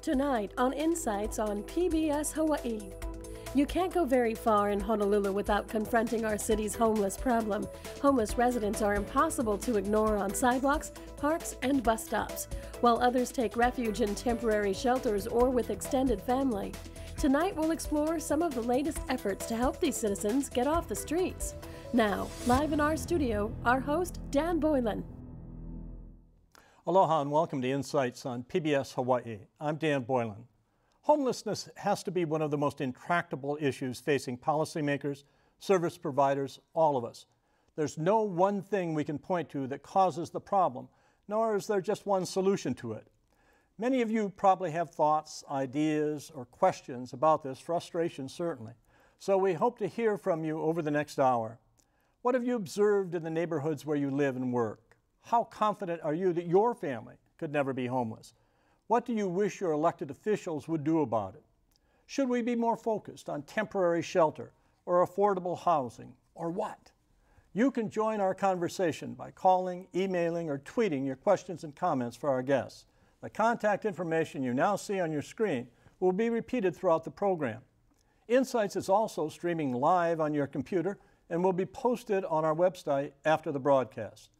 Tonight on Insights on PBS Hawaii. You can't go very far in Honolulu without confronting our city's homeless problem. Homeless residents are impossible to ignore on sidewalks, parks, and bus stops, while others take refuge in temporary shelters or with extended family. Tonight we'll explore some of the latest efforts to help these citizens get off the streets. Now, live in our studio, our host, Dan Boylan. Aloha and welcome to Insights on PBS Hawaii. I'm Dan Boylan. Homelessness has to be one of the most intractable issues facing policymakers, service providers, all of us. There's no one thing we can point to that causes the problem, nor is there just one solution to it. Many of you probably have thoughts, ideas, or questions about this, frustration certainly. So we hope to hear from you over the next hour. What have you observed in the neighborhoods where you live and work? How confident are you that your family could never be homeless? What do you wish your elected officials would do about it? Should we be more focused on temporary shelter or affordable housing, or what? You can join our conversation by calling, emailing, or tweeting your questions and comments for our guests. The contact information you now see on your screen will be repeated throughout the program. Insights is also streaming live on your computer and will be posted on our website after the broadcast.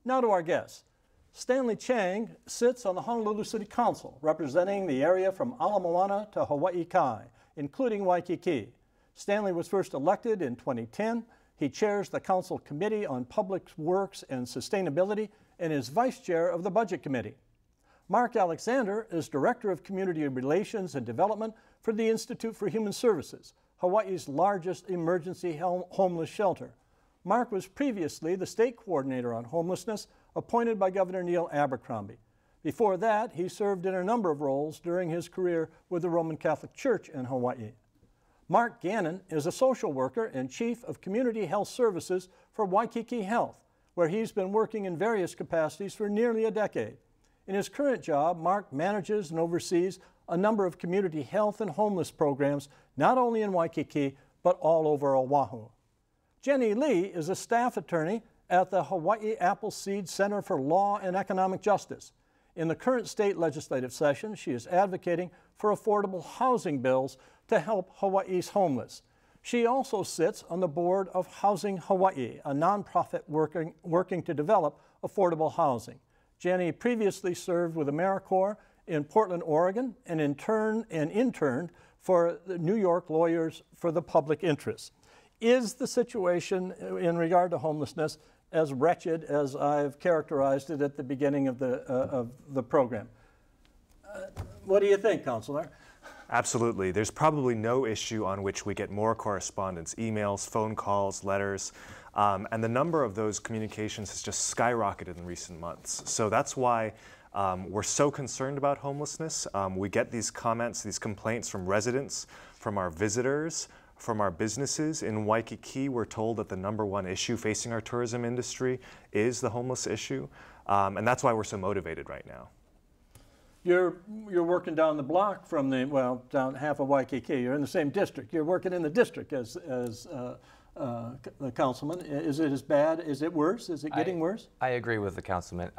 Now to our guests. Stanley Chang sits on the Honolulu City Council, representing the area from Ala Moana to Hawai'i Kai, including Waikiki. Stanley was first elected in 2010. He chairs the Council Committee on Public Works and Sustainability and is vice chair of the Budget Committee. Marc is Director of Community Relations and Development for the Institute for Human Services, Hawaii's largest emergency homeless shelter. Marc was previously the state coordinator on homelessness, appointed by Governor Neil Abercrombie. Before that, he served in a number of roles during his career with the Roman Catholic Church in Hawaii. Marc Gannon is a social worker and chief of community health services for Waikiki Health, where he's been working in various capacities for nearly a decade. In his current job, Marc manages and oversees a number of community health and homeless programs, not only in Waikiki, but all over Oahu. Jenny Lee is a staff attorney at the Hawaii Appleseed Center for Law and Economic Justice. In the current state legislative session, she is advocating for affordable housing bills to help Hawaii's homeless. She also sits on the board of Housing Hawaii, a nonprofit working to develop affordable housing. Jenny previously served with AmeriCorps in Portland, Oregon, and interned for the New York Lawyers for the Public Interest. Is the situation in regard to homelessness as wretched as I've characterized it at the beginning of the program? What do you think, Councilor? Absolutely. There's probably no issue on which we get more correspondence, emails, phone calls, letters, and the number of those communications has just skyrocketed in recent months. So that's why we're so concerned about homelessness. We get these comments, these complaints from residents, from our visitors, from our businesses. In Waikiki, we're told that the #1 issue facing our tourism industry is the homeless issue, and that's why we're so motivated right now. You're working down the block from down half of Waikiki. You're in the same district. You're working in the district as the councilman. Is it as bad? Is it worse? Is it getting worse? I agree with the councilman.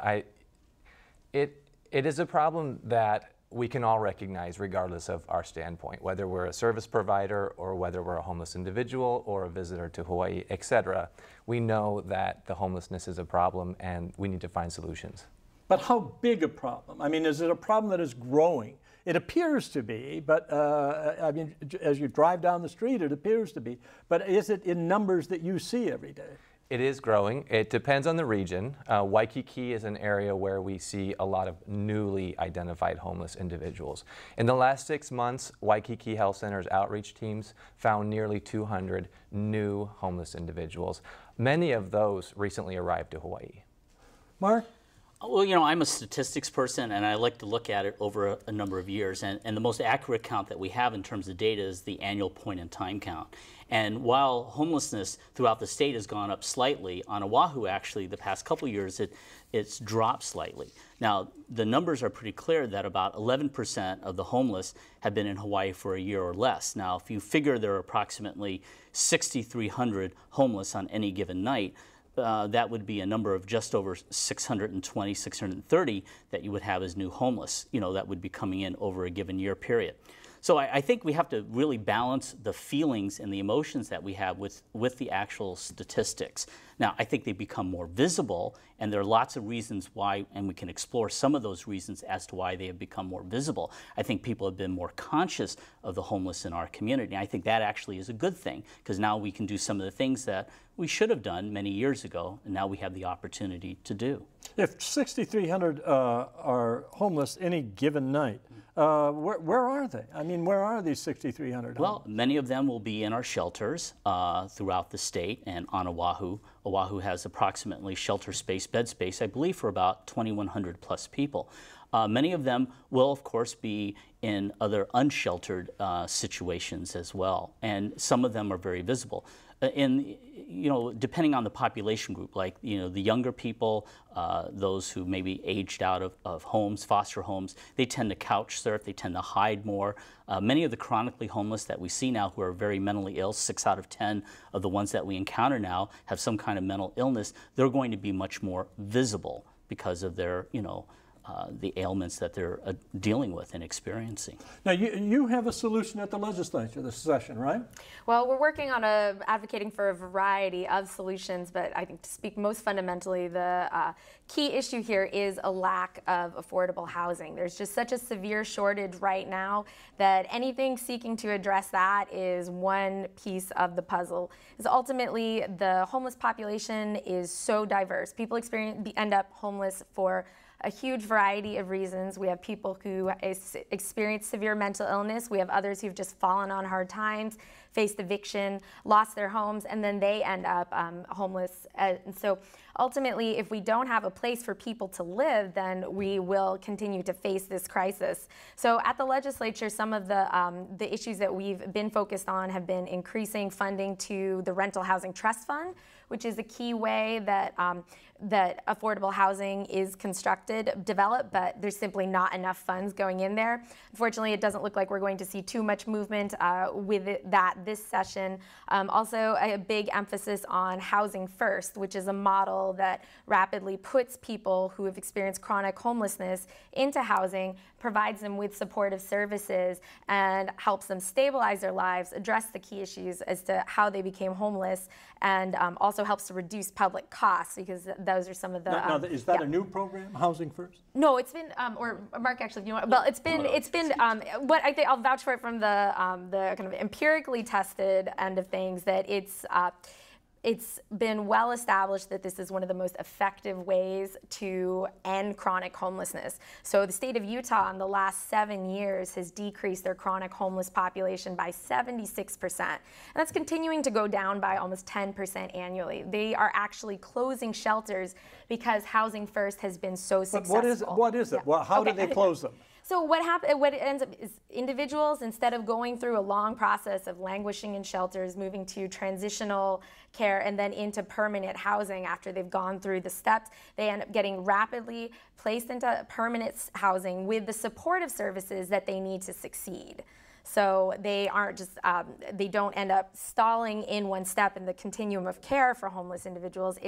It is a problem that we can all recognize regardless of our standpoint, whether we're a service provider or whether we're a homeless individual or a visitor to Hawaii, etc. We know that the homelessness is a problem and we need to find solutions. But how big a problem? I mean, is it a problem that is growing? It appears to be, but I mean, as you drive down the street, it appears to be. But is it in numbers that you see every day? It is growing. It depends on the region. Waikiki is an area where we see a lot of newly identified homeless individuals. In the last 6 months, Waikiki Health Center's outreach teams found nearly 200 new homeless individuals. Many of those recently arrived to Hawaii. Marc? Well, you know, I'm a statistics person, and I like to look at it over a number of years. And the most accurate count that we have in terms of data is the annual point-in-time count. And while homelessness throughout the state has gone up slightly, on Oahu, actually, the past couple of years, it's dropped slightly. Now, the numbers are pretty clear that about 11% of the homeless have been in Hawaii for a year or less. Now, if you figure there are approximately 6,300 homeless on any given night, that would be a number of just over 620, 630 that you would have as new homeless, that would be coming in over a given year period. So I think we have to really balance the feelings and the emotions that we have with the actual statistics. Now, I think they become more visible, and there are lots of reasons why, and we can explore some of those reasons as to why they have become more visible. I think people have been more conscious of the homeless in our community. I think that actually is a good thing, because now we can do some of the things that we should have done many years ago, and now we have the opportunity to do. If 6,300 are homeless any given night, where are they? I mean, where are these 6,300 homeless? Well, many of them will be in our shelters throughout the state and on Oahu. Oahu has approximately shelter space, bed space, I believe, for about 2,100 plus people. Many of them will, of course, be in other unsheltered situations as well, and some of them are very visible. Depending on the population group, like, the younger people, those who maybe aged out of homes, foster homes, they tend to couch surf, they tend to hide more. Many of the chronically homeless that we see now who are very mentally ill, 6 out of 10 of the ones that we encounter now have some kind of mental illness, they're going to be much more visible because of their, the ailments that they're dealing with and experiencing. Now, you have a solution at the legislature this session, right? Well, we're working on advocating for a variety of solutions, but I think to speak most fundamentally, the key issue here is a lack of affordable housing. There's just such a severe shortage right now that anything seeking to address that is one piece of the puzzle. Is ultimately the homeless population is so diverse. People end up homeless for a huge variety of reasons. We have people who experience severe mental illness. We have others who've just fallen on hard times, faced eviction, lost their homes, and then they end up homeless. And so ultimately, if we don't have a place for people to live, then we will continue to face this crisis. So at the legislature, some of the issues that we've been focused on have been increasing funding to the Rental Housing Trust Fund, which is a key way that that affordable housing is developed, but there's simply not enough funds going in there. Unfortunately, it doesn't look like we're going to see too much movement with that this session. Also, a big emphasis on housing first, which is a model that rapidly puts people who have experienced chronic homelessness into housing, provides them with supportive services, and helps them stabilize their lives, address the key issues as to how they became homeless, and also helps to reduce public costs, because those are some of the. Now, is that a new program, Housing First? No, it's been, or Marc, actually, if you want. Well, it's been what I think I'll vouch for it from the kind of empirically tested end of things, that it's been well established that this is one of the most effective ways to end chronic homelessness. So the state of Utah in the last 7 years has decreased their chronic homeless population by 76%. And that's continuing to go down by almost 10% annually. They are actually closing shelters because Housing First has been so successful. But what is it? Yeah. Well, how do they close them? So what ends up is individuals, instead of going through a long process of languishing in shelters, moving to transitional care and then into permanent housing after they've gone through the steps, they end up getting rapidly placed into permanent housing with the supportive services that they need to succeed. So they aren't just, they don't end up stalling in one step in the continuum of care for homeless individuals.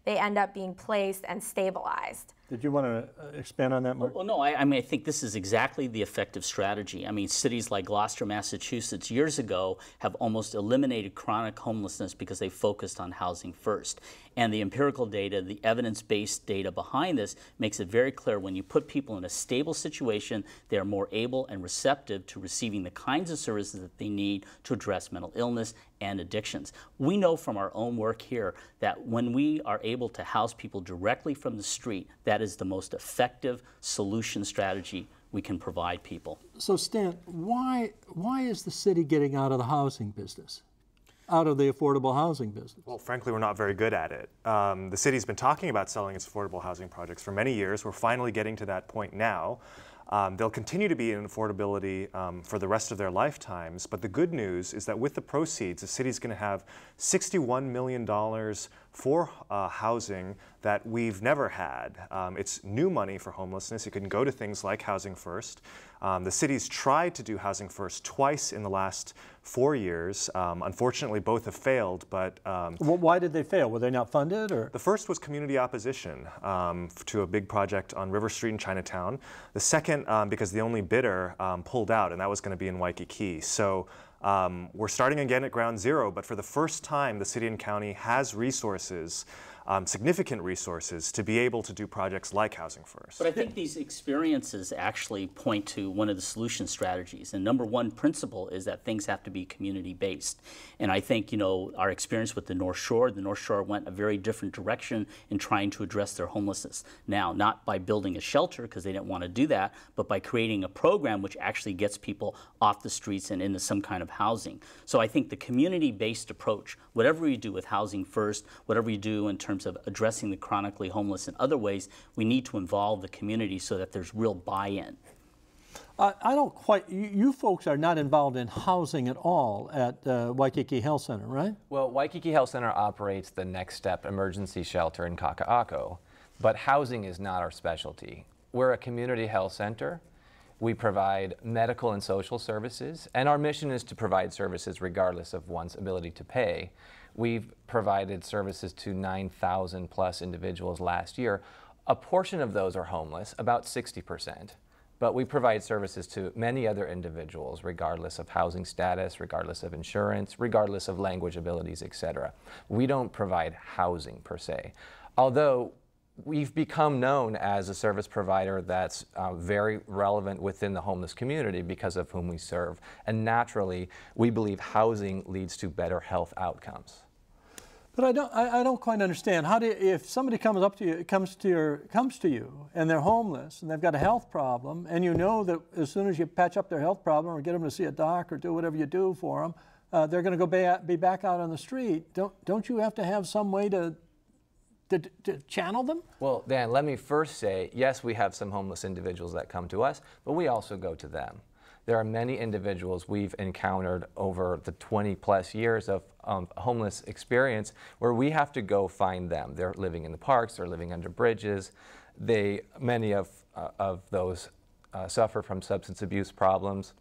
They end up being placed and stabilized. Did you want to expand on that, Marc? Well, no, I mean, I think this is exactly the effective strategy. I mean, cities like Gloucester, Massachusetts, years ago have almost eliminated chronic homelessness because they focused on housing first. And the empirical data, the evidence-based data behind this makes it very clear when you put people in a stable situation, they are more able and receptive to receiving the kinds of services that they need to address mental illness and addictions. We know from our own work here that when we are able to house people directly from the street, that is the most effective solution strategy we can provide people. So Stan, why is the city getting out of the housing business? Out of the affordable housing business? Well, frankly, we're not very good at it. The city's been talking about selling its affordable housing projects for many years. We're finally getting to that point now. They'll continue to be in affordability for the rest of their lifetimes, but the good news is that with the proceeds, the city's going to have $61 million for housing that we've never had. It's new money for homelessness. It can go to things like Housing First. The city's tried to do Housing First twice in the last 4 years. Unfortunately, both have failed, but... Well, why did they fail? Were they not funded, or? The first was community opposition to a big project on River Street in Chinatown. The second, because the only bidder pulled out, and that was going to be in Waikiki. So we're starting again at ground zero, but for the first time, the city and county has resources, significant resources, to be able to do projects like Housing First. But I think these experiences actually point to one of the solution strategies. And number one principle is that things have to be community-based. And I think, you know, our experience with the North Shore went a very different direction in trying to address their homelessness. Now, not by building a shelter, because they didn't want to do that, but by creating a program which actually gets people off the streets and into some kind of housing. So I think the community-based approach, whatever you do with Housing First, whatever you do in terms of addressing the chronically homeless in other ways, we need to involve the community so that there's real buy-in. I don't quite, you folks are not involved in housing at all at Waikiki Health Center, right? Well, Waikiki Health Center operates the Next Step emergency shelter in Kaka'ako, but housing is not our specialty. We're a community health center. We provide medical and social services, and our mission is to provide services regardless of one's ability to pay. We've provided services to 9,000 plus individuals last year. A portion of those are homeless, about 60%. But we provide services to many other individuals, regardless of housing status, regardless of insurance, regardless of language abilities, etc. We don't provide housing per se. Although we've become known as a service provider that's very relevant within the homeless community because of whom we serve. And naturally, we believe housing leads to better health outcomes. But I don't quite understand. How do you, if somebody comes to you and they're homeless and they've got a health problem, and you know that as soon as you patch up their health problem or get them to see a doc or do whatever you do for them, they're going to be back out on the street. Don't you have to have some way to channel them? Well, Dan, let me first say, yes, we have some homeless individuals that come to us, but we also go to them. There are many individuals we've encountered over the 20 plus years of homeless experience where we have to go find them. They're living in the parks, they're living under bridges. Many of those suffer from substance abuse problems,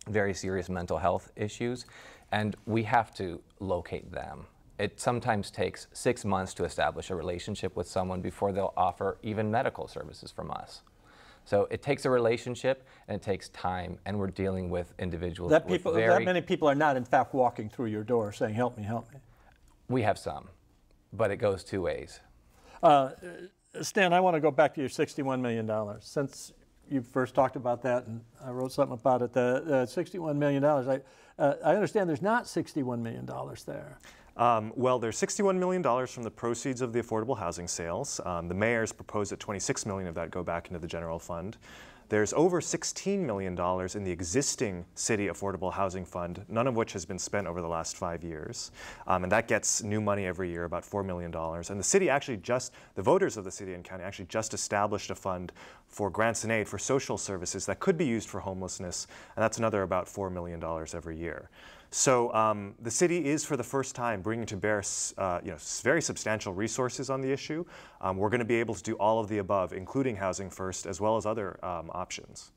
very serious mental health issues, and we have to locate them. It sometimes takes 6 months to establish a relationship with someone before they'll offer even medical services from us. So it takes a relationship and it takes time, and we're dealing with individuals that many people are not in fact walking through your door saying, help me, help me. We have some, but it goes two ways. Stan, I want to go back to your $61 million. Since you first talked about that, and I wrote something about it, the $61 million, I understand there's not $61 million there. Well, there's $61 million from the proceeds of the affordable housing sales. The mayor's proposed that $26 million of that go back into the general fund. There's over $16 million in the existing city affordable housing fund, none of which has been spent over the last 5 years. And that gets new money every year, about $4 million. And the city actually the voters of the city and county actually just established a fund for grants and aid for social services that could be used for homelessness, and that's another about $4 million every year. So the city is, for the first time, bringing to bear very substantial resources on the issue. We're going to be able to do all of the above, including Housing First, as well as other options.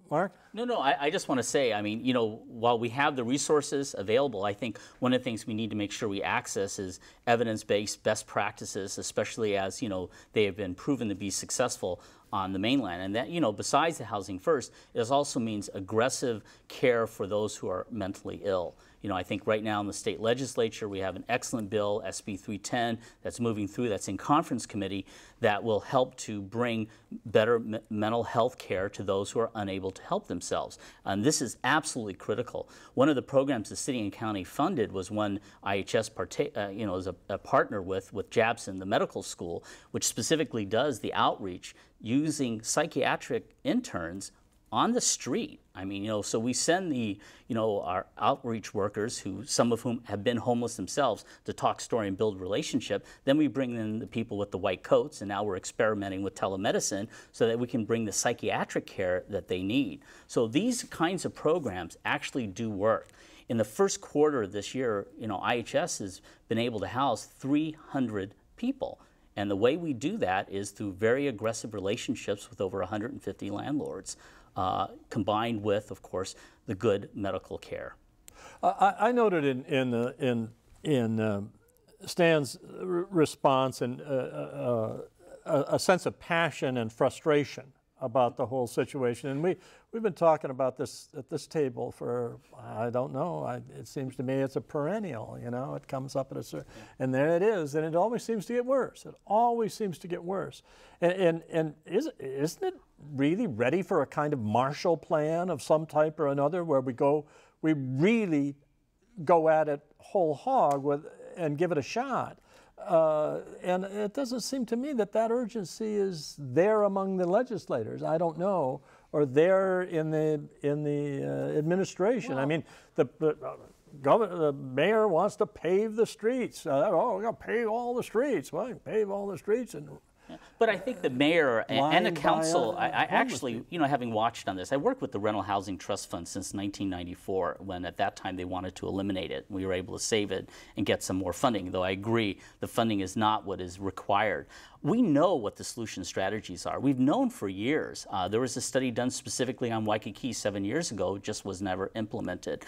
Marc? No, I just want to say, I mean, you know, while we have the resources available, I think one of the things we need to make sure we access is evidence-based best practices, especially as, you know, they have been proven to be successful on the mainland. And that, you know, besides the Housing First, it also means aggressive care for those who are mentally ill. You know, I think right now in the state legislature, we have an excellent bill, SB 310, that's moving through, that's in conference committee, that will help to bring better mental health care to those who are unable to help themselves. And this is absolutely critical. One of the programs the city and county funded was one IHS is a partner with Jabson, the medical school, which specifically does the outreach using psychiatric interns on the street. I mean, you know, so we send our outreach workers, some of whom have been homeless themselves, to talk story and build relationship. Then we bring in the people with the white coats, and now we're experimenting with telemedicine so that we can bring the psychiatric care that they need. So these kinds of programs actually do work. In the first quarter of this year, IHS has been able to house 300 people. And the way we do that is through very aggressive relationships with over 150 landlords, combined with, of course, the good medical care. I noted in Stan's response and a sense of passion and frustration about the whole situation. And we've been talking about this at this table for, I don't know, it seems to me it's a perennial, it comes up at a certain, and there it is, and it always seems to get worse. It always seems to get worse. And isn't it really ready for a kind of Marshall Plan of some type or another, where we really go at it whole hog and give it a shot? And it doesn't seem to me that that urgency is there among the legislators. I don't know, or there in the administration. Well, I mean, the mayor wants to pave the streets. We're going to pave all the streets. Well, pave all the streets and. But I think the mayor and the council, I actually, having watched on this, I worked with the Rental Housing Trust Fund since 1994, when at that time they wanted to eliminate it. We were able to save it and get some more funding, though I agree the funding is not what is required. We know what the solution strategies are. We've known for years. There was a study done specifically on Waikiki 7 years ago, just was never implemented.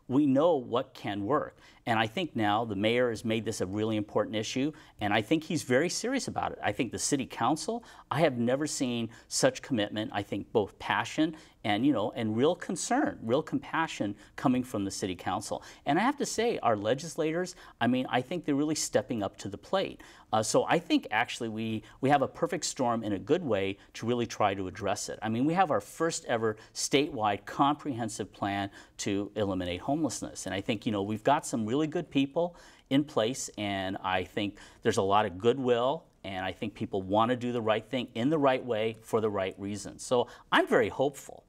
We know what can work. And I think now the mayor has made this a really important issue, and I think he's very serious about it. I think the city council, I have never seen such commitment. I think both passion and, and real concern, real compassion coming from the city council. And I have to say, our legislators, I think they're really stepping up to the plate. So I think actually we have a perfect storm in a good way to really try to address it. We have our first ever statewide comprehensive plan to eliminate homelessness. And I think, we've got some really good people in place, and I think there's a lot of goodwill, and I think people want to do the right thing in the right way for the right reasons. So I'm very hopeful.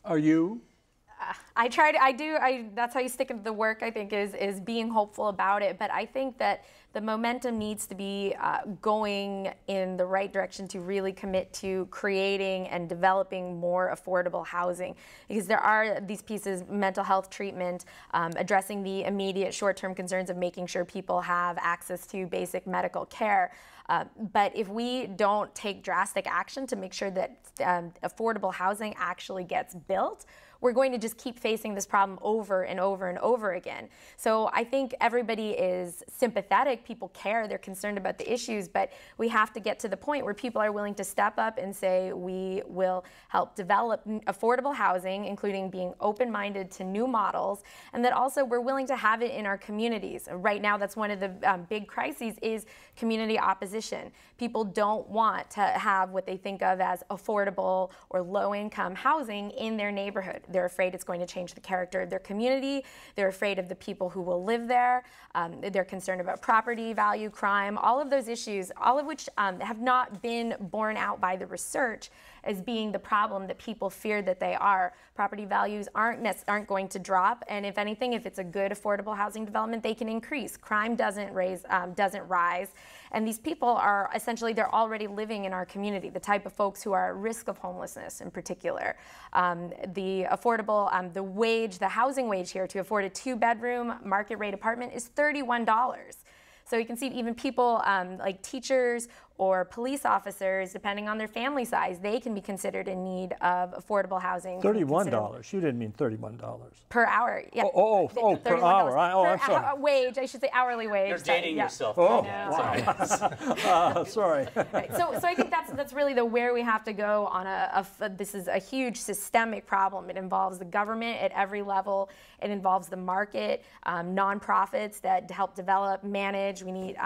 Are you? That's how you stick into the work, I think, is being hopeful about it. But I think that the momentum needs to be going in the right direction to really commit to creating and developing more affordable housing. Because there are these pieces, mental health treatment, addressing the immediate short-term concerns of making sure people have access to basic medical care. But if we don't take drastic action to make sure that affordable housing actually gets built, we're going to just keep facing this problem over and over and over again. So I think everybody is sympathetic, people care, they're concerned about the issues, but we have to get to the point where people are willing to step up and say, we will help develop affordable housing, including being open-minded to new models, and that also we're willing to have it in our communities. Right now, that's one of the big crises is community opposition. People don't want to have what they think of as affordable or low-income housing in their neighborhood. They're afraid it's going to change the character of their community. They're afraid of the people who will live there. They're concerned about property value, crime, all of those issues, all of which have not been borne out by the research as being the problem that people fear that they are. Property values aren't going to drop, and if anything, if it's a good affordable housing development, they can increase. Crime doesn't rise, and these people are essentially, they're already living in our community, the type of folks who are at risk of homelessness in particular. The affordable, the housing wage here to afford a 2-bedroom market rate apartment is $31. So you can see even people like teachers or police officers, depending on their family size, they can be considered in need of affordable housing. $31. You didn't mean $31. Per hour. Yeah. Per hour. I'm sorry. Wage. I should say hourly wage. You're dating yourself. Oh, wow. Sorry. Right. So I think that's really where we have to go on this is a huge systemic problem. It involves the government at every level. It involves the market, nonprofits that help develop, manage. We need,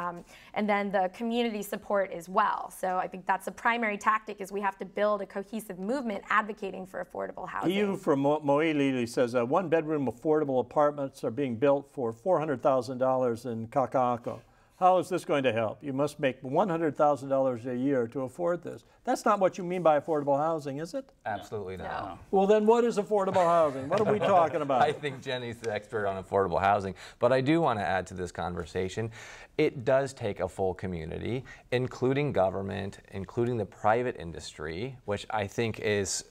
and then the community support as well. So I think that's the primary tactic is we have to build a cohesive movement advocating for affordable housing. Iu from Mo'ili says 1-bedroom affordable apartments are being built for $400,000 in Kaka'ako. How is this going to help? You must make $100,000 a year to afford this. That's not what you mean by affordable housing, is it? Absolutely not. No. Well, then what is affordable housing? What are we talking about? I think Jenny's the expert on affordable housing, but I do want to add to this conversation. It does take a full community, including government, including the private industry, which I think is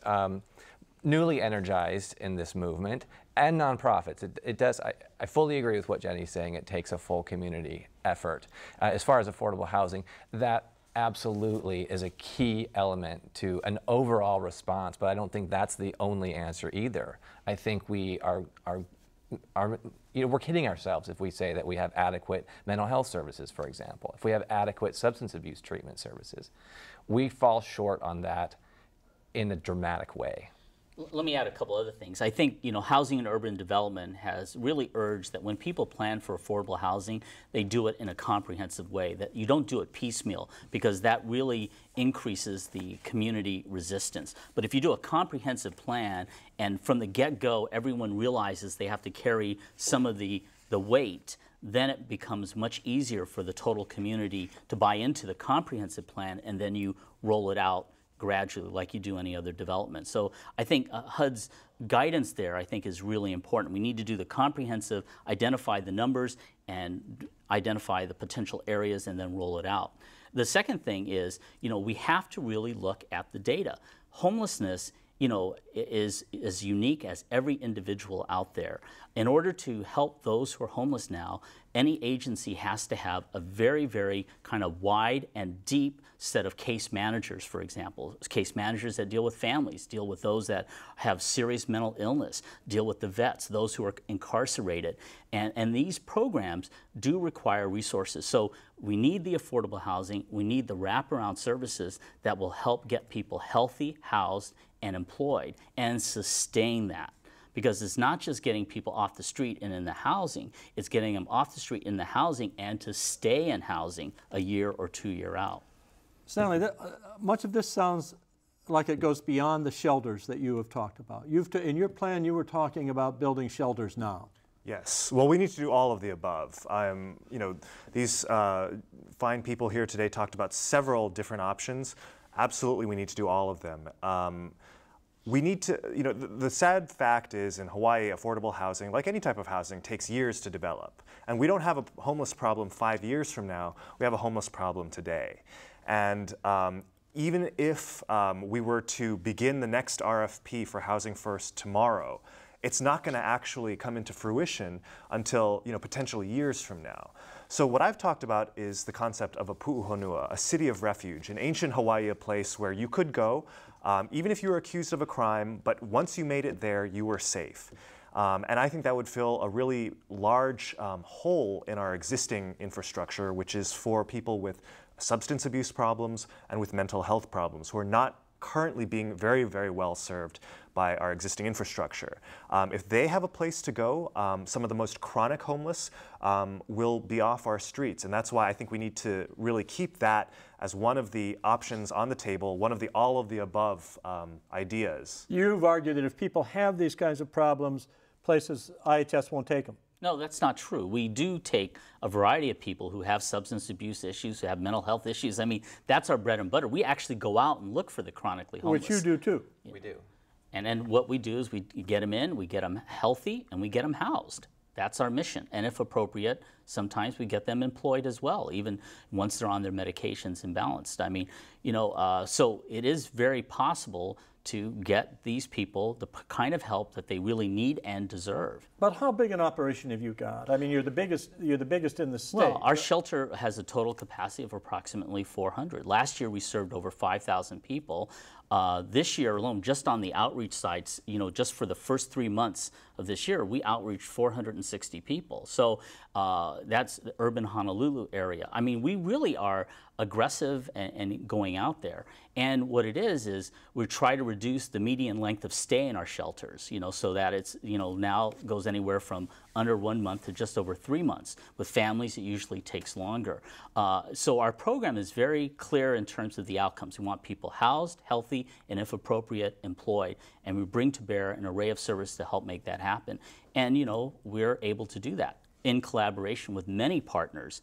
newly energized in this movement, and nonprofits. It does, I fully agree with what Jenny's saying. It takes a full community effort. As far as affordable housing, that absolutely is a key element to an overall response, but I don't think that's the only answer either. I think we are we're kidding ourselves if we say that we have adequate mental health services, for example, if we have adequate substance abuse treatment services. We fall short on that in a dramatic way. Let me add a couple other things. I think, Housing and Urban Development has really urged that when people plan for affordable housing, they do it in a comprehensive way, that you don't do it piecemeal, because that really increases the community resistance. But if you do a comprehensive plan, and from the get-go, everyone realizes they have to carry some of the weight, then it becomes much easier for the total community to buy into the comprehensive plan, and then you roll it out gradually like you do any other development. So I think HUD's guidance there, I think, is really important. We need to do the comprehensive, identify the numbers, and identify the potential areas, and then roll it out. The second thing is, we have to really look at the data. Homelessness, is as unique as every individual out there. In order to help those who are homeless now, any agency has to have a very, very kind of wide and deep set of case managers, for example. Case managers that deal with families, deal with those that have serious mental illness, deal with the vets, those who are incarcerated. And these programs do require resources. So we need the affordable housing, we need the wraparound services that will help get people healthy, housed, and employed, and sustain that. Because it's not just getting people off the street and in the housing, it's getting them off the street in the housing and to stay in housing a year or 2 years out. Stanley, much of this sounds like it goes beyond the shelters that you have talked about. In your plan, you were talking about building shelters now. Yes. Well, we need to do all of the above. These fine people here today talked about several different options. Absolutely, we need to do all of them. We need to, the sad fact is in Hawaii, affordable housing, like any type of housing, takes years to develop. And we don't have a homeless problem 5 years from now, we have a homeless problem today. And even if we were to begin the next RFP for Housing First tomorrow, it's not going to actually come into fruition until potential years from now. So what I've talked about is the concept of a pu'uhonua, a city of refuge, in ancient Hawaii, a place where you could go, even if you were accused of a crime, but once you made it there, you were safe. And I think that would fill a really large hole in our existing infrastructure, which is for people with substance abuse problems and with mental health problems who are not currently being very, very well served by our existing infrastructure. If they have a place to go, some of the most chronic homeless will be off our streets. And that's why I think we need to really keep that as one of the options on the table, one of the all of the above ideas. You've argued that if people have these kinds of problems, places, IHS won't take them. No, that's not true. We do take a variety of people who have substance abuse issues, who have mental health issues. I mean, that's our bread and butter. We actually go out and look for the chronically homeless. Which you do too. Yeah. We do. And then what we do is we get them in, we get them healthy, and we get them housed. That's our mission. And if appropriate, sometimes we get them employed as well, even once they're on their medications and balanced. I mean, so it is very possible to get these people the kind of help that they really need and deserve. But how big an operation have you got? I mean, you're the biggest in the state. Well, our shelter has a total capacity of approximately 400. Last year we served over 5,000 people. This year alone, just on the outreach sites, just for the first 3 months of this year, we outreached 460 people. So that's the urban Honolulu area. I mean, we really are aggressive and going out there. And what it is we try to reduce the median length of stay in our shelters, so that it's, now goes anywhere from under 1 month to just over 3 months. With families, it usually takes longer. So our program is very clear in terms of the outcomes. We want people housed, healthy, and if appropriate, employed. And we bring to bear an array of services to help make that happen. And, we're able to do that in collaboration with many partners,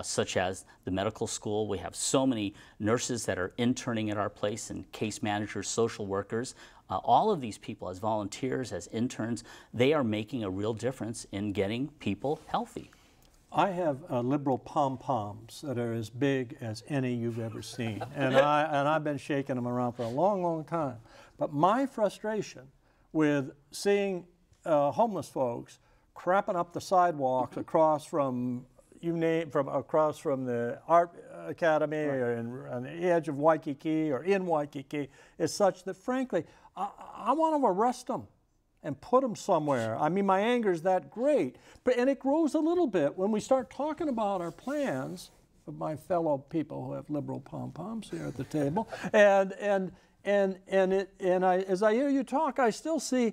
such as the medical school. We have so many nurses that are interning at our place, and case managers, social workers. All of these people, as volunteers, as interns, they are making a real difference in getting people healthy. I have liberal pom-poms that are as big as any you've ever seen, and I've been shaking them around for a long, long time. But my frustration with seeing homeless folks crapping up the sidewalks across from across from the art academy or on the edge of Waikiki or in Waikiki is such that, frankly, I want to arrest them and put them somewhere. I mean, my anger is that great. And it grows a little bit when we start talking about our plans of my fellow people who have liberal pom-poms here at the table. And as I hear you talk, I still see,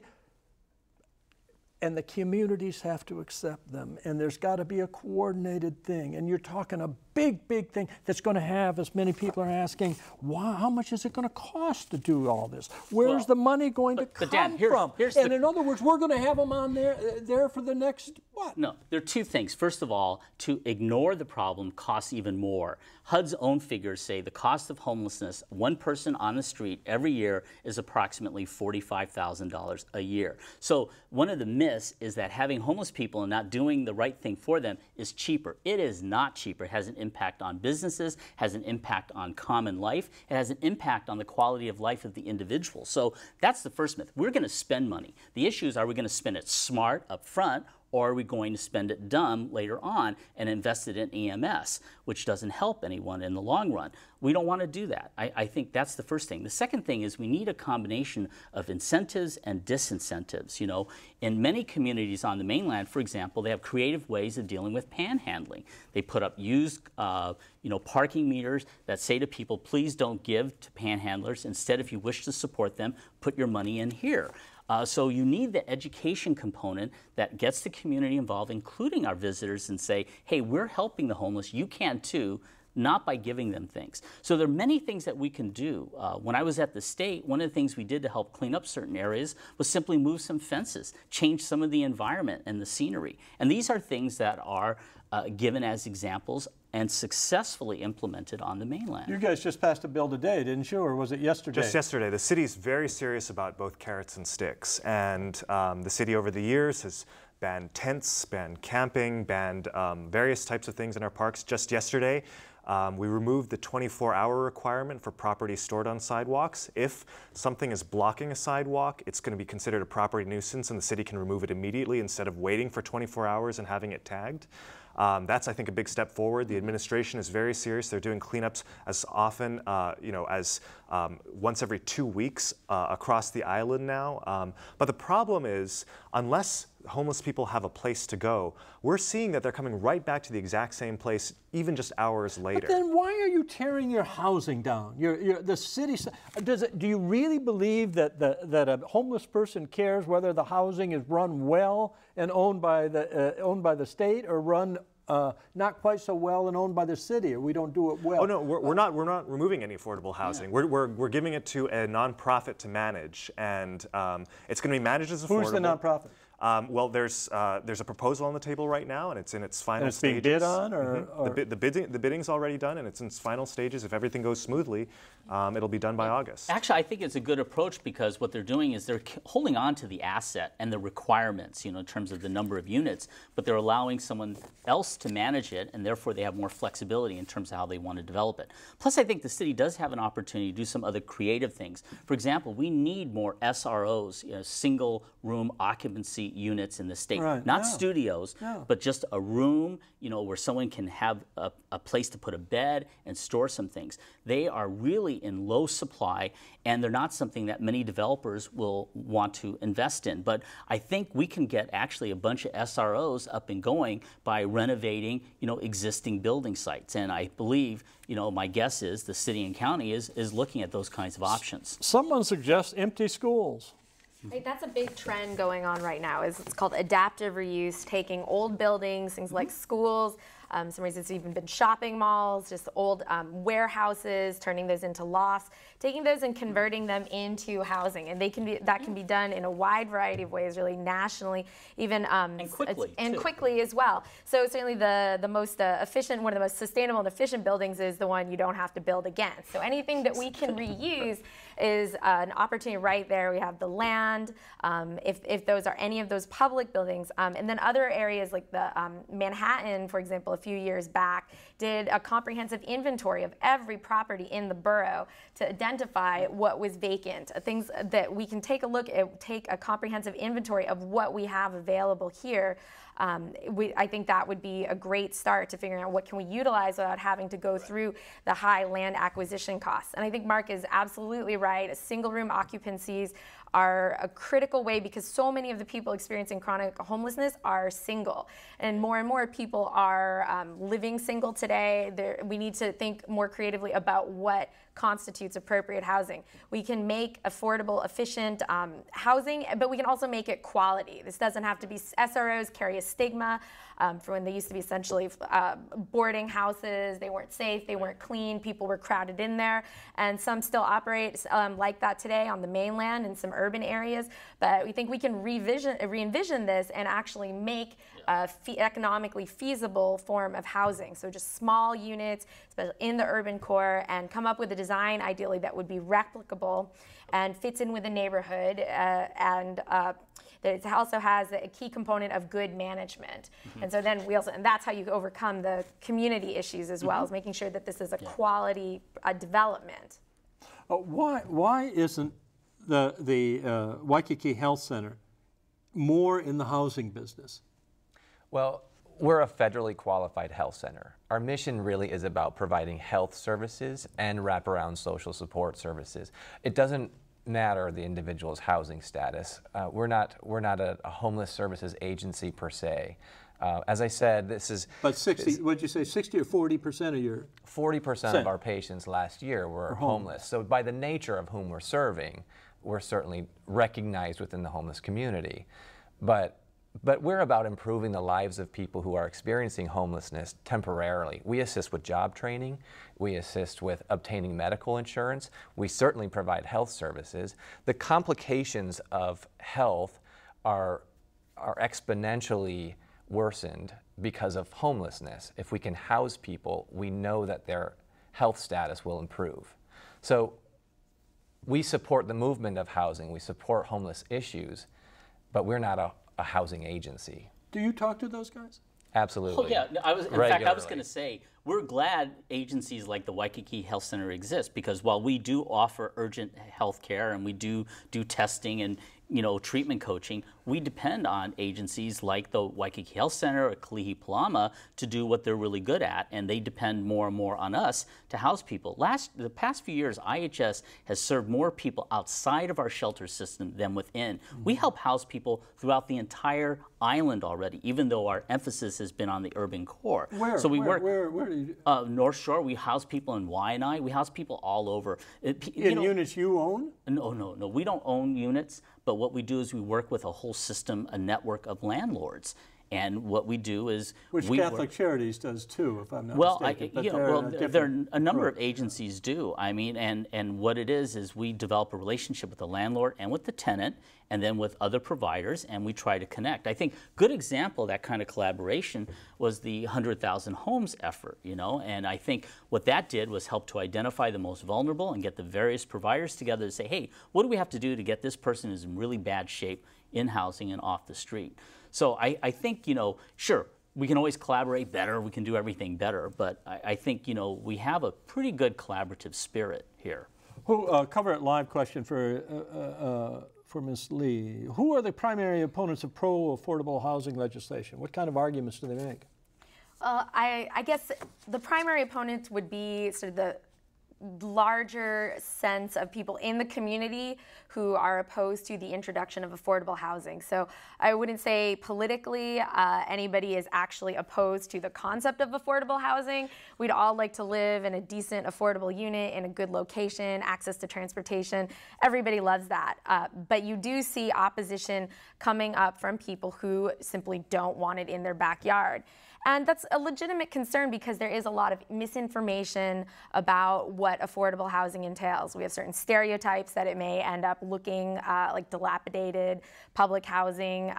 and the communities have to accept them, and there's got to be a coordinated thing. And you're talking a big, big thing that's going to have, as many people are asking, how much is it going to cost to do all this? Where's the money going to come from? And in other words, we're going to have them on there for the next, what? No, there are two things. First of all, to ignore the problem costs even more. HUD's own figures say the cost of homelessness, one person on the street every year, is approximately $45,000 a year. So one of the myths is that having homeless people and not doing the right thing for them is cheaper. It is not cheaper. It has an impact on businesses, has an impact on common life, it has an impact on the quality of life of the individual. So that's the first myth. We're going to spend money. The issue is, are we going to spend it smart up front, or are we going to spend it dumb later on and invest it in EMS, which doesn't help anyone in the long run? We don't want to do that. I think that's the first thing. The second thing is we need a combination of incentives and disincentives. You know, in many communities on the mainland, for example, they have creative ways of dealing with panhandling. They put up used parking meters that say to people, please don't give to panhandlers. Instead, if you wish to support them, put your money in here. So you need the education component that gets the community involved, including our visitors, and say, hey, we're helping the homeless, you can too, not by giving them things. So there are many things that we can do. When I was at the state, one of the things we did to help clean up certain areas was simply move some fences, change some of the environment and the scenery. And these are things that are given as examples and successfully implemented on the mainland. You guys just passed a bill today, didn't you, or was it yesterday? Just yesterday. The city's very serious about both carrots and sticks, and the city over the years has banned tents, banned camping, banned various types of things in our parks. Just yesterday, we removed the 24-hour requirement for property stored on sidewalks. If something is blocking a sidewalk, it's going to be considered a property nuisance, and the city can remove it immediately instead of waiting for 24 hours and having it tagged. That's, I think, a big step forward. The administration is very serious. They're doing cleanups as often, as once every 2 weeks across the island now. But the problem is, unless homeless people have a place to go, we're seeing that they're coming right back to the exact same place, even just hours later. But then why are you tearing your housing down? The city, do you really believe that a homeless person cares whether the housing is run well and owned by the state, or run not quite so well and owned by the city, or we don't do it well? Oh no, we're not removing any affordable housing. Yeah. We're giving it to a nonprofit to manage, and it's going to be managed as affordable. Who's the nonprofit? Well, there's a proposal on the table right now, and it's in its final stages. And it's being bid on, or? The bidding's already done, and it's in its final stages. If everything goes smoothly, it'll be done by August. Actually, I think it's a good approach, because what they're doing is they're holding on to the asset and the requirements, in terms of the number of units, but they're allowing someone else to manage it, and therefore they have more flexibility in terms of how they want to develop it. Plus, I think the city does have an opportunity to do some other creative things. For example, we need more SROs, single room occupancy units in the state. Right. Not studios, but just a room, where someone can have a place to put a bed and store some things. They are really in low supply, and they're not something that many developers will want to invest in. But I think we can get actually a bunch of SROs up and going by renovating, existing building sites. And I believe, my guess is the city and county is looking at those kinds of options. Someone suggests empty schools. Right, that's a big trend going on right now. It's called adaptive reuse, taking old buildings, things like schools, some reasons it's even been shopping malls, just old warehouses, turning those into lofts, taking those and converting them into housing. And that can be done in a wide variety of ways, really nationally, even and quickly as well. So certainly the most efficient, one of the most sustainable and efficient buildings is the one you don't have to build again. So anything that we can reuse is an opportunity right there. We have the land, if those are any of those public buildings, and then other areas like the Manhattan, for example, a few years back, did a comprehensive inventory of every property in the borough to identify what was vacant, things that we can take a look at, take a comprehensive inventory of what we have available here. I think that would be a great start to figuring out what can we utilize without having to go through the high land acquisition costs. And I think Marc is absolutely right. Single room occupancies are a critical way because so many of the people experiencing chronic homelessness are single. And more people are living single today. We need to think more creatively about what constitutes appropriate housing. We can make affordable, efficient housing, but we can also make it quality. This doesn't have to be, SROs carry a stigma for when they used to be essentially boarding houses. They weren't safe, they weren't clean, people were crowded in there, and some still operate like that today on the mainland in some urban areas. But we think we can re-envision this and actually make economically feasible form of housing. So just small units, especially in the urban core, and come up with a design ideally that would be replicable and fits in with the neighborhood, and that it also has a key component of good management. And so then and that's how you overcome the community issues as well, is making sure that this is a quality development. Why isn't the Waikiki Health Center more in the housing business? Well, we're a federally qualified health center. Our mission really is about providing health services and wraparound social support services. It doesn't matter the individual's housing status. We're not a homeless services agency per se. As I said, this is... But 60, what did you say, 60 or 40% of your... 40% of our patients last year were homeless. So by the nature of whom we're serving, we're certainly recognized within the homeless community. But we're about improving the lives of people who are experiencing homelessness temporarily. We assist with job training. We assist with obtaining medical insurance. We certainly provide health services. The complications of health are exponentially worsened because of homelessness. If we can house people, we know that their health status will improve. So we support the movement of housing. We support homeless issues, but we're not a housing agency. Do you talk to those guys? Absolutely. Oh yeah, in fact, I was going to say, we're glad agencies like the Waikiki Health Center exist, because while we do offer urgent health care and we do testing and treatment coaching, we depend on agencies like the Waikiki Health Center or Kalihi Palama to do what they're really good at, and they depend more and more on us to house people. The past few years, IHS has served more people outside of our shelter system than within. We help house people throughout the entire island already, even though our emphasis has been on the urban core. Where? So we where do you do? North Shore. We house people in Wai'i. We house people all over. In units you own? No. We don't own units. But what we do is we work with a whole system, a network of landlords. And what we do is Which Catholic Charities does too, if I'm not mistaken. There are a number of agencies do. I mean, and what it is we develop a relationship with the landlord and with the tenant, and then with other providers, and we try to connect. I think good example of that kind of collaboration was the 100,000 Homes effort, and I think what that did was help to identify the most vulnerable and get the various providers together to say, hey, what do we have to do to get this person who's in really bad shape in housing and off the street? So I think, sure, we can always collaborate better, we can do everything better, but I think, we have a pretty good collaborative spirit here. Cover it live question for Ms. Lee. Who are the primary opponents of pro-affordable housing legislation? What kind of arguments do they make? I guess the primary opponents would be sort of the larger sense of people in the community who are opposed to the introduction of affordable housing. So I wouldn't say politically anybody is actually opposed to the concept of affordable housing. We'd all like to live in a decent, affordable unit in a good location, access to transportation. Everybody loves that. But you do see opposition coming up from people who simply don't want it in their backyard. And that's a legitimate concern because there is a lot of misinformation about what affordable housing entails. We have certain stereotypes that it may end up looking like dilapidated public housing,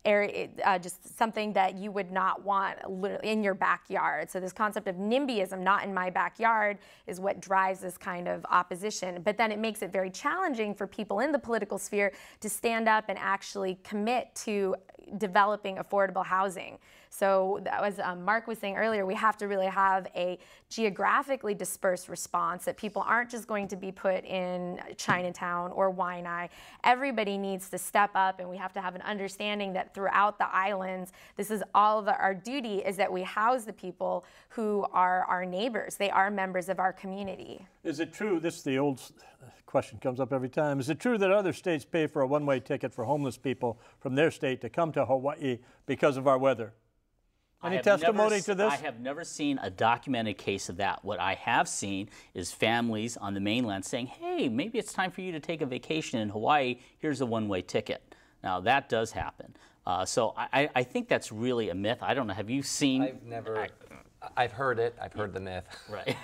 just something that you would not want literally in your backyard. So this concept of NIMBYism, not in my backyard, is what drives this kind of opposition. But then it makes it very challenging for people in the political sphere to stand up and actually commit to developing affordable housing. So that was, Marc was saying earlier, we have to really have a geographically dispersed response, that people aren't just going to be put in Chinatown or Wai'i. Everybody needs to step up, and we have to have an understanding that throughout the islands, this is all of our duty, is that we house the people who are our neighbors. They are members of our community. Is it true, this is the old question comes up every time, is it true that other states pay for a one-way ticket for homeless people from their state to come to Hawaii because of our weather? Any testimony to this? I have never seen a documented case of that. What I have seen is families on the mainland saying, hey, maybe it's time for you to take a vacation in Hawaii. Here's a one-way ticket. Now, that does happen. So I think that's really a myth. I don't know. Have you seen? I've heard it. I've heard the myth. Right.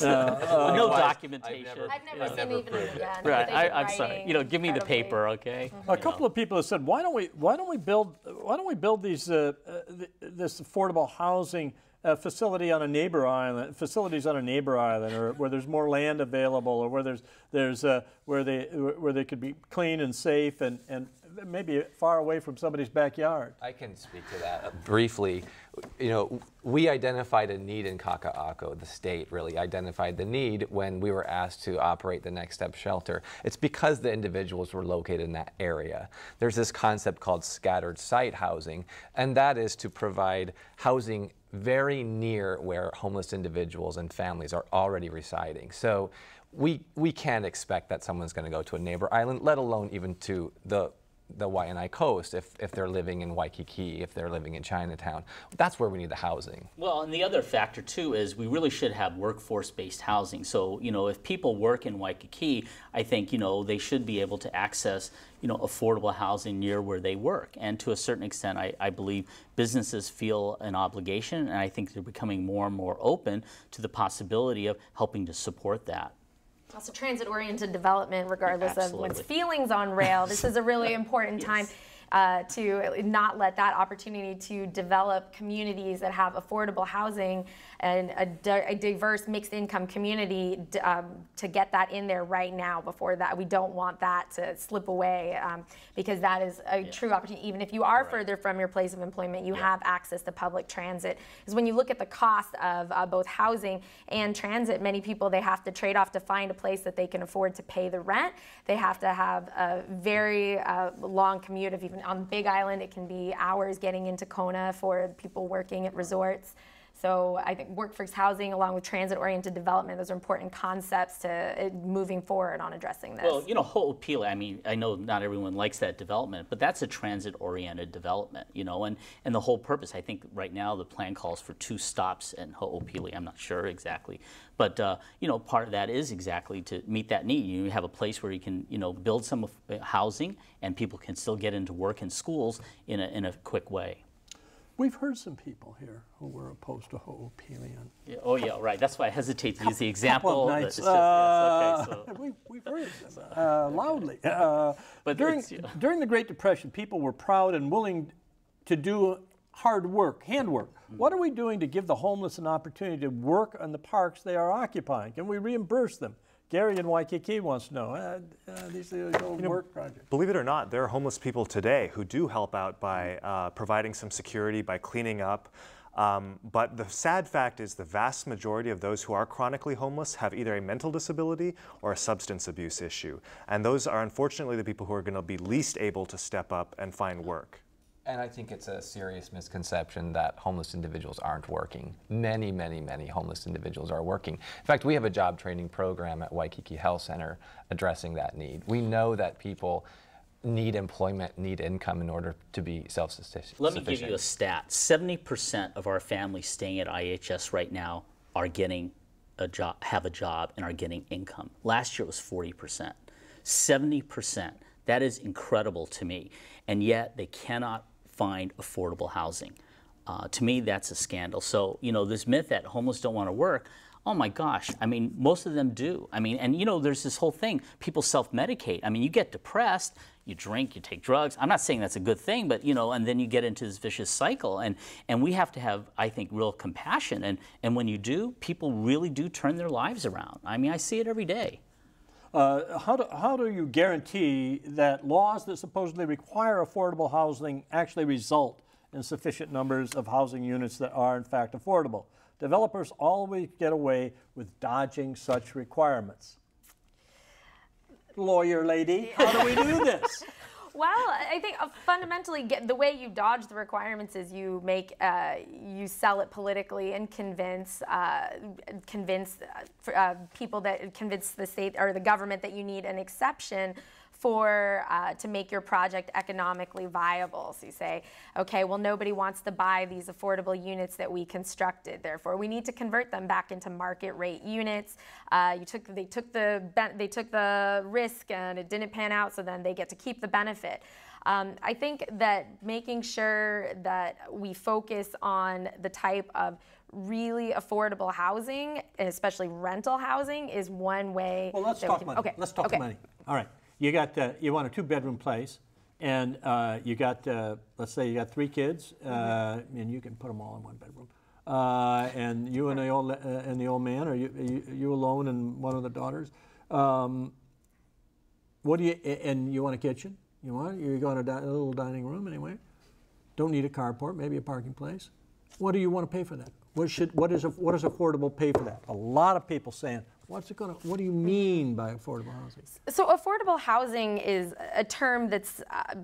No documentation. I've never seen even again. Right. I'm sorry. You know, give me the paper, okay? A couple of people have said, why don't we build these this affordable housing facility on a neighbor island, facilities on a neighbor island, or where there's more land available, or where they could be clean and safe and maybe far away from somebody's backyard. I can speak to that briefly. You know, we identified a need in Kaka'ako. The state really identified the need when we were asked to operate the Next Step shelter. It's because the individuals were located in that area. There's this concept called scattered site housing, and that is to provide housing very near where homeless individuals and families are already residing. So we can't expect that someone's going to go to a neighbor island, let alone even to the Waianae coast if they're living in Waikiki, if they're living in Chinatown. That's where we need the housing. Well, and the other factor too is we really should have workforce-based housing. So, you know, if people work in Waikiki, I think, you know, they should be able to access, you know, affordable housing near where they work. And to a certain extent, I believe businesses feel an obligation, and I think they're becoming more and more open to the possibility of helping to support that. Also transit-oriented development, regardless of one's feelings on rail. This is a really important time to not let that opportunity to develop communities that have affordable housing and a diverse mixed income community to get that in there right now. Before that, we don't want that to slip away because that is a true opportunity. Even if you are further from your place of employment, you have access to public transit. Because when you look at the cost of both housing and transit, many people, they have to trade off to find a place that they can afford to pay the rent. They have to have a very long commute. Of even on Big Island, it can be hours getting into Kona for people working at resorts. So I think workforce housing along with transit-oriented development, those are important concepts to moving forward on addressing this. Well, you know, Ho'opili, I mean, I know not everyone likes that development, but that's a transit-oriented development, you know, and the whole purpose, I think right now the plan calls for 2 stops in Ho'opili. I'm not sure exactly. But, you know, part of that is exactly to meet that need. You have a place where you can, you know, build some housing and people can still get into work and schools in a quick way. We've heard some people here who were opposed to Ho'opili. Yeah, oh yeah, right. That's why I hesitate to use the example. Nights, it's just, yes, okay, so. We've heard them loudly. But during the Great Depression, people were proud and willing to do hard work, handwork. What are we doing to give the homeless an opportunity to work on the parks they are occupying? Can we reimburse them? Gary in Waikiki wants to know. These are the old work projects. Believe it or not, there are homeless people today who do help out by providing some security, by cleaning up. But the sad fact is the vast majority of those who are chronically homeless have either a mental disability or a substance abuse issue. And those are unfortunately the people who are going to be least able to step up and find work. And I think it's a serious misconception that homeless individuals aren't working. Many, many, many homeless individuals are working. In fact, we have a job training program at Waikiki Health Center addressing that need. We know that people need employment, need income in order to be self-sufficient. Let me give you a stat. 70% of our families staying at IHS right now are getting a job, have a job, and are getting income. Last year it was 40%. 70%. That is incredible to me. And yet they cannot find affordable housing. To me, that's a scandal. So, you know, this myth that homeless don't want to work, oh my gosh, I mean, most of them do. I mean, and you know, there's this whole thing, people self-medicate. I mean, you get depressed, you drink, you take drugs. I'm not saying that's a good thing, but you know, and then you get into this vicious cycle. And we have to have, I think, real compassion. And when you do, people really do turn their lives around. I mean, I see it every day. How do you guarantee that laws that supposedly require affordable housing actually result in sufficient numbers of housing units that are in fact affordable? Developers always get away with dodging such requirements. Lawyer lady, how do we do this? Well, I think fundamentally, the way you dodge the requirements is you make you sell it politically and convince people that convince the state or the government that you need an exception for to make your project economically viable. So you say, okay, well, nobody wants to buy these affordable units that we constructed. Therefore, we need to convert them back into market rate units. They took the risk and it didn't pan out, so then they get to keep the benefit. I think that making sure that we focus on the type of really affordable housing, especially rental housing, is one way. Well, let's talk money. Okay. Let's talk money. All right. You got you want a 2-bedroom place, and you got let's say you got 3 kids, and you can put them all in 1 bedroom, and you and the old man, or you alone and one of the daughters. What do you and you want a kitchen? You're going to a little dining room anyway. Don't need a carport, maybe a parking place. What do you want to pay for that? What is affordable pay for that? A lot of people saying, what do you mean by affordable housing? So affordable housing is a term that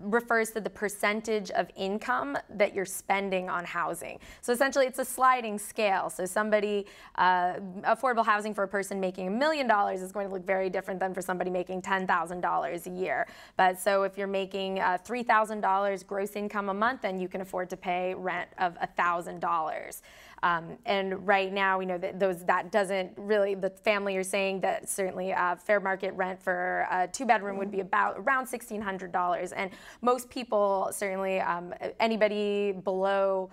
refers to the percentage of income that you're spending on housing. So essentially it's a sliding scale. So affordable housing for a person making $1 million is going to look very different than for somebody making $10,000 a year. But so if you're making $3,000 gross income a month, then you can afford to pay rent of $1,000. And right now, we know that that doesn't really, the family you're saying that certainly fair market rent for a 2-bedroom would be around $1,600. And most people, certainly anybody below,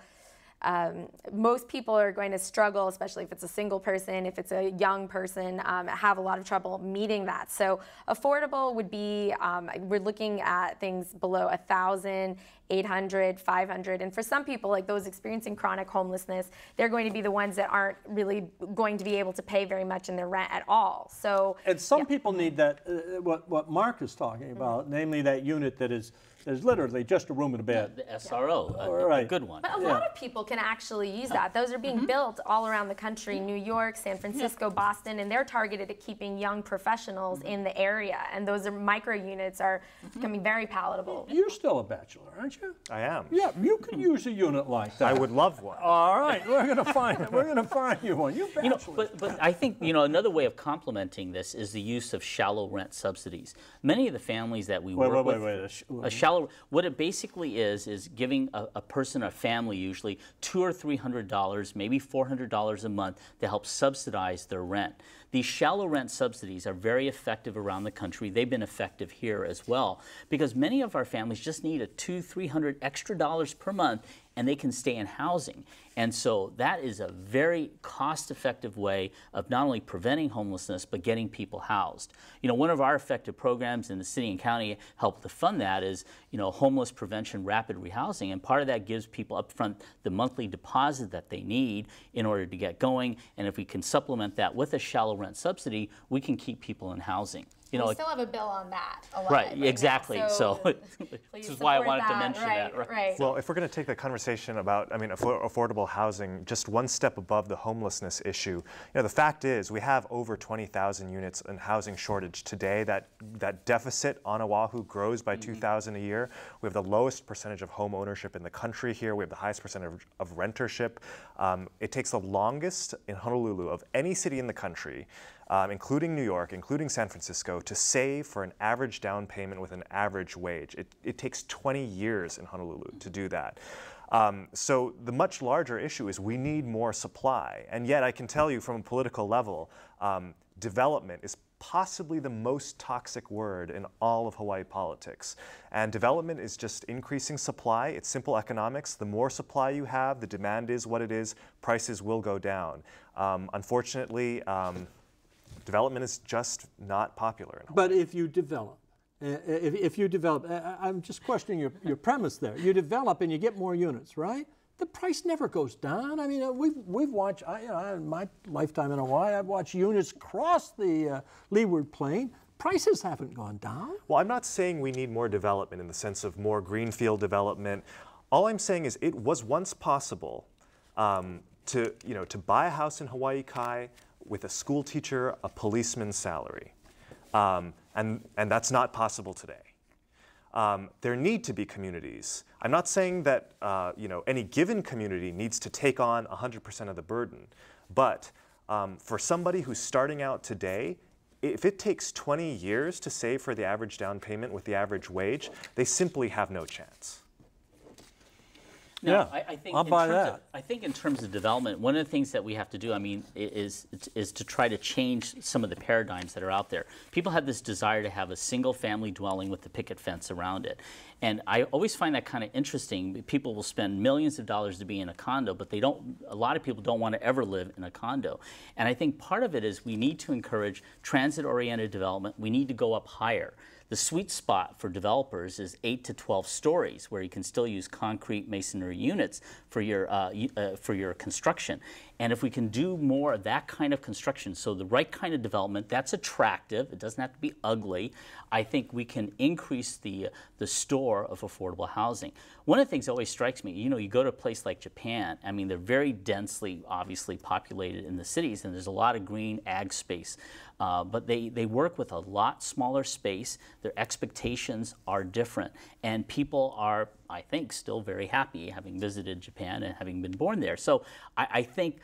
most people are going to struggle, especially if it's a single person, if it's a young person, have a lot of trouble meeting that. So affordable would be, we're looking at things below $1,000, $800, $500, and for some people, like those experiencing chronic homelessness, they're going to be the ones that aren't really going to be able to pay very much in their rent at all. So, and some people need that, what Marc is talking about, namely that unit that is literally just a room and a bed. The SRO, a good one. But a lot of people can actually use that. Those are being built all around the country, New York, San Francisco, Boston, and they're targeted at keeping young professionals in the area. And those micro units are becoming very palatable. You're still a bachelor, aren't you? I am. Yeah, you could use a unit like that. I would love one. All right, we're gonna find you one. You bachelor. But I think another way of complementing this is the use of shallow rent subsidies. Many of the families that we work with, a shallow, what it basically is giving a person, a family usually, $200 or $300, maybe $400 a month to help subsidize their rent. These shallow rent subsidies are very effective around the country. They've been effective here as well because many of our families just need a $200-300 extra per month and they can stay in housing. And so that is a very cost-effective way of not only preventing homelessness, but getting people housed. One of our effective programs in the city and county help to fund that is, homeless prevention rapid rehousing. And part of that gives people up front the monthly deposit that they need in order to get going. And if we can supplement that with a shallow rent subsidy, we can keep people in housing. We still have a bill on that. Right, exactly. So this is why I wanted to mention that. Right. Well, if we're going to take the conversation about, affordable housing just one step above the homelessness issue, the fact is we have over 20,000 units in housing shortage today. That deficit on Oahu grows by 2,000 a year. We have the lowest percentage of home ownership in the country here. We have the highest percentage of rentership. It takes the longest in Honolulu of any city in the country, including New York, including San Francisco, to save for an average down payment with an average wage. It takes 20 years in Honolulu to do that. So the much larger issue is we need more supply. And yet I can tell you from a political level, development is possibly the most toxic word in all of Hawaii politics. And development is just increasing supply. It's simple economics. The more supply you have, the demand is what it is, prices will go down. Unfortunately, development is just not popular in Hawaii. But if you develop, I'm just questioning your premise there. You develop and you get more units, right? The price never goes down. I mean, we've watched, in my lifetime in Hawaii, I've watched units cross the leeward plain. Prices haven't gone down. Well, I'm not saying we need more development in the sense of more greenfield development. All I'm saying is it was once possible to buy a house in Hawaii Kai with a school teacher, a policeman's salary. And that's not possible today. There need to be communities. I'm not saying that any given community needs to take on 100% of the burden, but for somebody who's starting out today, if it takes 20 years to save for the average down payment with the average wage, they simply have no chance. No, yeah, I think I'll buy that. I think in terms of development, one of the things that we have to do, I mean, is to try to change some of the paradigms that are out there. People have this desire to have a single-family dwelling with the picket fence around it, and I always find that kind of interesting. People will spend millions of dollars to be in a condo, but they don't. A lot of people don't want to ever live in a condo, and I think part of it is we need to encourage transit-oriented development. We need to go up higher. The sweet spot for developers is 8 to 12 stories, where you can still use concrete masonry units for your construction. And if we can do more of that kind of construction, so the right kind of development that's attractive, it doesn't have to be ugly, I think we can increase the store of affordable housing. One of the things that always strikes me, you go to a place like Japan, I mean, they're very densely, obviously, populated in the cities, and there's a lot of green ag space. But they work with a lot smaller space. Their expectations are different. And people are, I think, still very happy having visited Japan and having been born there. So I think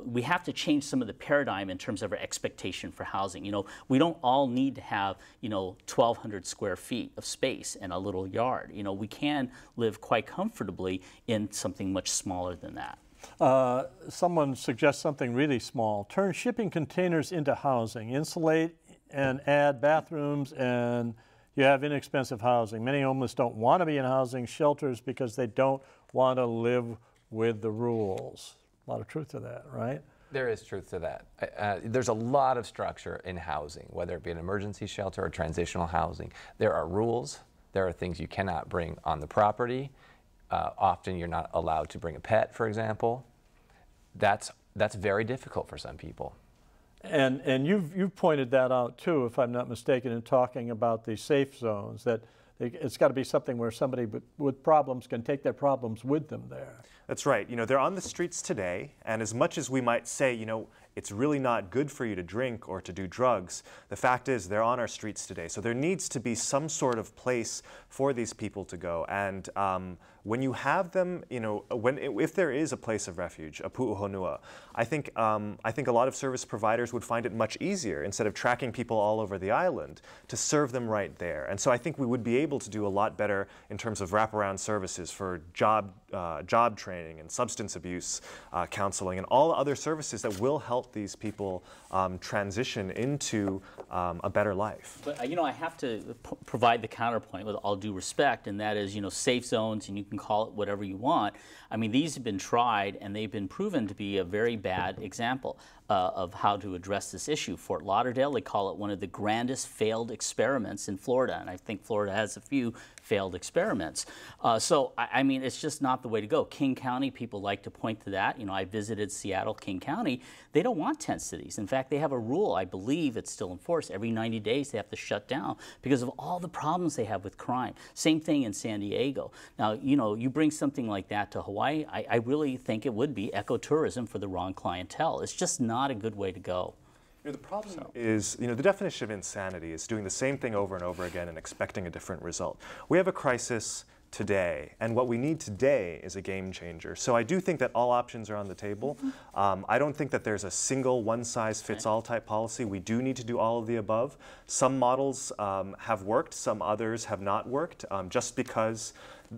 we have to change some of the paradigm in terms of our expectation for housing. We don't all need to have, 1,200 square feet of space and a little yard. We can live quite comfortably in something much smaller than that. Someone suggests something really small. Turn shipping containers into housing. Insulate and add bathrooms, and you have inexpensive housing. Many homeless don't want to be in housing shelters because they don't want to live with the rules. A lot of truth to that, right? There is truth to that. There's a lot of structure in housing, whether it be an emergency shelter or transitional housing. There are rules. There are things you cannot bring on the property. Often you're not allowed to bring a pet, for example. That's very difficult for some people. And you've pointed that out too, if I'm not mistaken, in talking about the safe zones, that it's got to be something where somebody with problems can take their problems with them there. That's right. They're on the streets today, and as much as we might say, it's really not good for you to drink or to do drugs, the fact is they're on our streets today. So there needs to be some sort of place for these people to go. And when you have them, if there is a place of refuge, a pu'uhonua, I think a lot of service providers would find it much easier, instead of tracking people all over the island, to serve them right there. And so I think we would be able to do a lot better in terms of wraparound services for job training and substance abuse counseling and all other services that will help these people transition into a better life. But I have to provide the counterpoint with all due respect, and that is, safe zones, and you can call it whatever you want. I mean, these have been tried, and they've been proven to be a very bad example of how to address this issue. Fort Lauderdale, they call it one of the grandest failed experiments in Florida, and I think Florida has a few failed experiments. So, I mean, it's just not the way to go. King County, people like to point to that. I visited Seattle, King County. They don't want tent cities. In fact, they have a rule, I believe it's still enforced, every 90 days they have to shut down because of all the problems they have with crime. Same thing in San Diego. Now, you bring something like that to Hawaii, I really think it would be ecotourism for the wrong clientele. It's just not a good way to go. The problem is, the definition of insanity is doing the same thing over and over again and expecting a different result. We have a crisis. today. And what we need today is a game changer. So I do think that all options are on the table. I don't think that there's a single one-size-fits-all type policy. We do need to do all of the above. Some models have worked, some others have not worked. Just because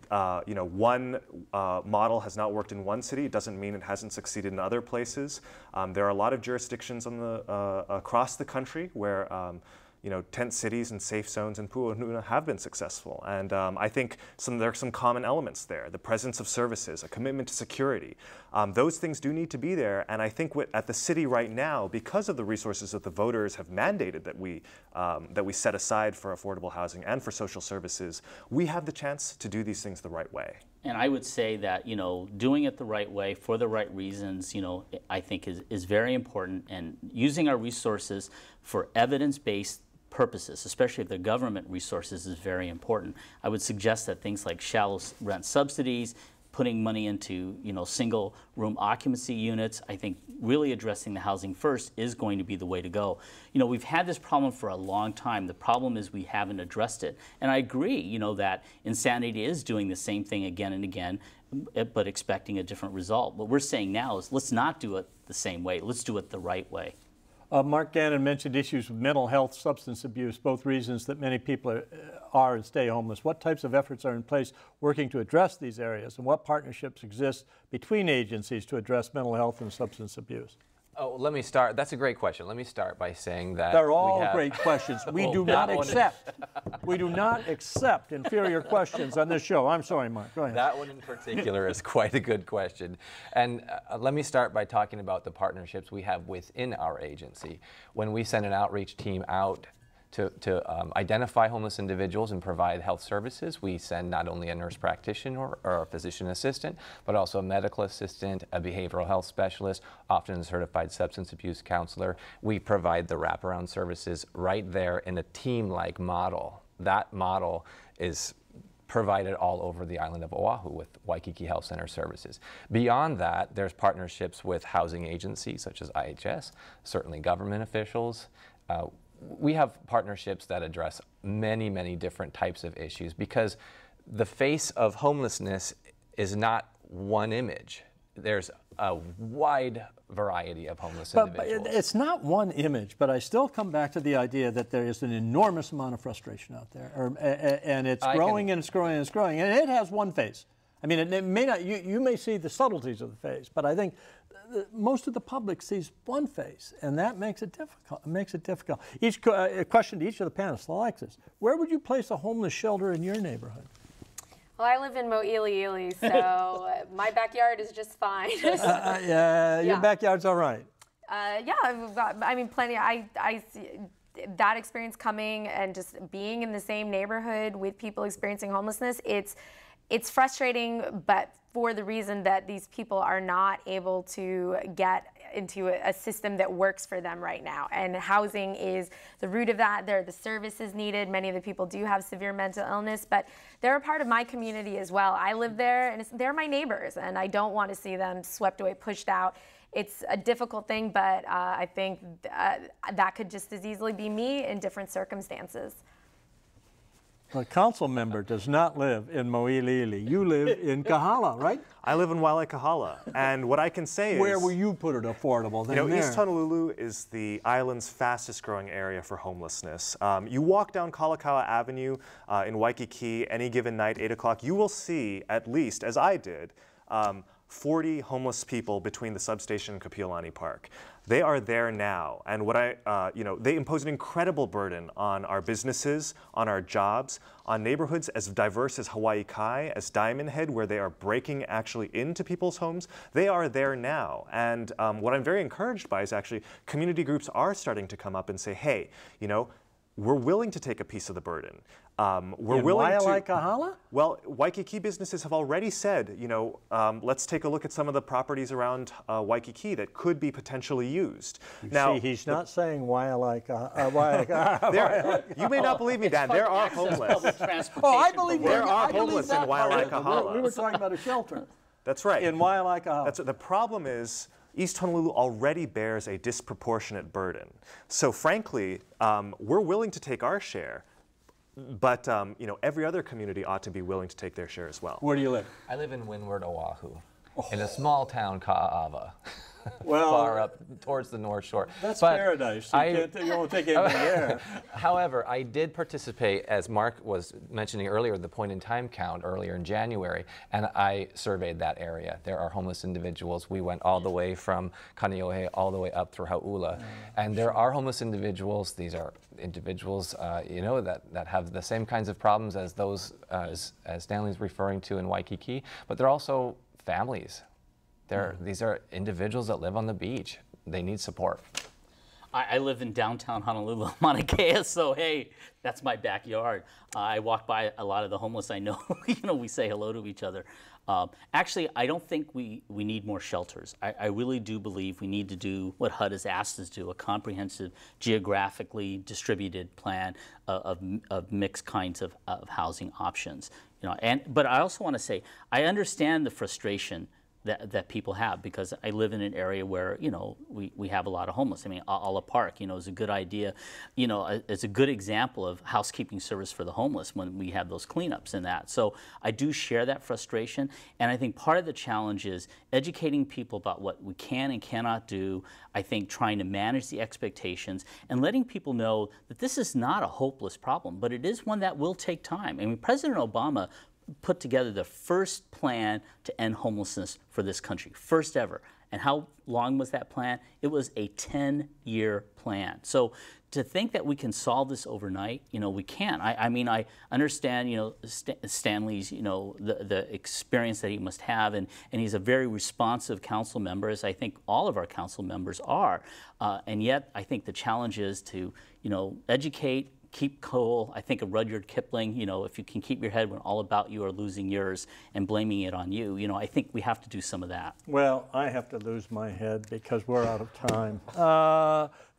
one model has not worked in one city, it doesn't mean it hasn't succeeded in other places. There are a lot of jurisdictions on across the country where tent cities and safe zones in Pu'uhonua have been successful. And I think there are some common elements there. The presence of services, a commitment to security. Those things do need to be there. And I think at the city right now, because of the resources that the voters have mandated that we set aside for affordable housing and for social services, we have the chance to do these things the right way. And I would say that, doing it the right way for the right reasons, I think is very important. And using our resources for evidence-based purposes, especially if they're government resources, is very important. I would suggest that things like shallow rent subsidies, putting money into single room occupancy units, I think really addressing the housing first is going to be the way to go. We've had this problem for a long time. The problem is we haven't addressed it. And I agree, that insanity is doing the same thing again and again, but expecting a different result. What we're saying now is let's not do it the same way. Let's do it the right way. Marc, Gannon mentioned issues with mental health, substance abuse, both reasons that many people are and stay homeless. What types of efforts are in place working to address these areas, and what partnerships exist between agencies to address mental health and substance abuse? Oh, let me start. That's a great question. Let me start by saying that they're all great questions. We do not accept inferior questions on this show. I'm sorry, Marc. Go ahead. That one in particular is quite a good question. And let me start by talking about the partnerships we have within our agency. When we send an outreach team out to identify homeless individuals and provide health services, we send not only a nurse practitioner or a physician assistant, but also a medical assistant, a behavioral health specialist, often a certified substance abuse counselor. We provide the wraparound services right there in a team-like model. That model is provided all over the island of Oahu with Waikiki Health Center services. Beyond that, there's partnerships with housing agencies such as IHS, certainly government officials. We have partnerships that address many, many different types of issues because the face of homelessness is not one image. There's a wide variety of homeless individuals. But it's not one image, but I still come back to the idea that there is an enormous amount of frustration out there, and it's growing and it's growing and it's growing, and it has one face. I mean, it may not, you may see the subtleties of the face, but I think most of the public sees one face, and that makes it difficult. Each question to each of the panelists like this: where would you place a homeless shelter in your neighborhood? Well, I live in Mo'iliili, so my backyard is just fine. Your backyard's all right. Yeah, I've got, plenty. I see that experience coming and just being in the same neighborhood with people experiencing homelessness. It's frustrating, but for the reason that these people are not able to get into a system that works for them right now. And housing is the root of that. There are the services needed. Many of the people do have severe mental illness, but they're a part of my community as well. I live there, and they're my neighbors, and I don't want to see them swept away, pushed out. It's a difficult thing, but I think that could just as easily be me in different circumstances. The council member does not live in Mo'iliili. You live in Kahala, right? I live in Wailea, and what I can say is... Where will you put it affordable than there? East Honolulu is the island's fastest growing area for homelessness. You walk down Kalakaua Avenue in Waikiki any given night, 8 o'clock, you will see at least, as I did, 40 homeless people between the substation and Kapiolani Park. They are there now, and they impose an incredible burden on our businesses, on our jobs, on neighborhoods as diverse as Hawai'i, as Diamond Head, where they are breaking actually into people's homes. They are there now, and what I'm very encouraged by is actually community groups are starting to come up and say, hey, we're willing to take a piece of the burden. We're willing to. Kahala? Well, Waikiki businesses have already said, let's take a look at some of the properties around Waikiki that could be potentially used. See, he's not saying Kahala. You may not believe me, Dan. There are homeless. Oh, I believe there are homeless in Kahala. We were talking about a shelter. That's right. In Kahala. The problem is, East Honolulu already bears a disproportionate burden. So frankly, we're willing to take our share. But you know, every other community ought to be willing to take their share as well. Where do you live? I live in Windward, Oahu, in a small town, Ka'ava. Well, far up towards the North Shore. That's but paradise. You won't take anything there. However, I did participate, as Marc was mentioning earlier, the point in time count earlier in January, and I surveyed that area. There are homeless individuals. We went all the way from Kaneohe all the way up through Hau'ula, and there are homeless individuals. These are individuals, you know, that have the same kinds of problems as those as Stanley's referring to in Waikiki, but they're also families. These are individuals that live on the beach. They need support. I live in downtown Honolulu, Mauna Kea, so hey, that's my backyard. I walk by a lot of the homeless I know. You know, we say hello to each other. Actually, I don't think we need more shelters. I really do believe we need to do what HUD has asked us to do, a comprehensive, geographically distributed plan of mixed kinds of housing options. You know, but I also want to say, I understand the frustration that people have, because I live in an area where, you know, we have a lot of homeless. I mean, Ala Park, you know, is a good idea. You know, it's a good example of housekeeping service for the homeless when we have those cleanups and that. So I do share that frustration, and I think part of the challenge is educating people about what we can and cannot do. I think trying to manage the expectations and letting people know that this is not a hopeless problem, but it is one that will take time. I mean, President Obama put together the first plan to end homelessness for this country, first ever. And how long was that plan? It was a 10-year plan. So to think that we can solve this overnight, you know, we can't. I mean, I understand, you know, Stanley's, you know, the experience that he must have, and he's a very responsive council member, as I think all of our council members are. And yet, I think the challenge is to, you know, educate, keep cool. I think of Rudyard Kipling, you know, if you can keep your head when all about you are losing yours and blaming it on you, you know, I think we have to do some of that. Well, I have to lose my head because we're out of time.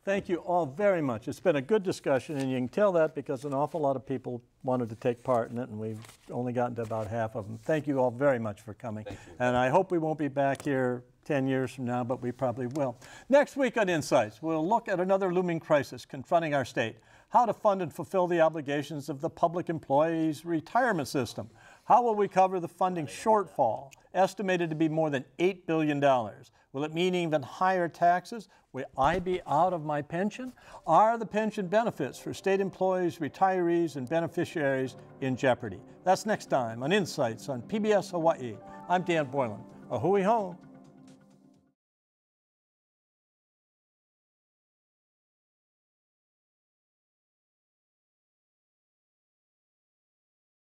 Thank you all very much. It's been a good discussion, and you can tell that because an awful lot of people wanted to take part in it, and we've only gotten to about half of them. Thank you all very much for coming. And I hope we won't be back here 10 years from now, but we probably will. Next week on Insights, we'll look at another looming crisis confronting our state: how to fund and fulfill the obligations of the public employees' retirement system. How will we cover the funding shortfall, estimated to be more than $8 billion? Will it mean even higher taxes? Will I be out of my pension? Are the pension benefits for state employees, retirees, and beneficiaries in jeopardy? That's next time on Insights on PBS Hawaii. I'm Dan Boylan. A hui home.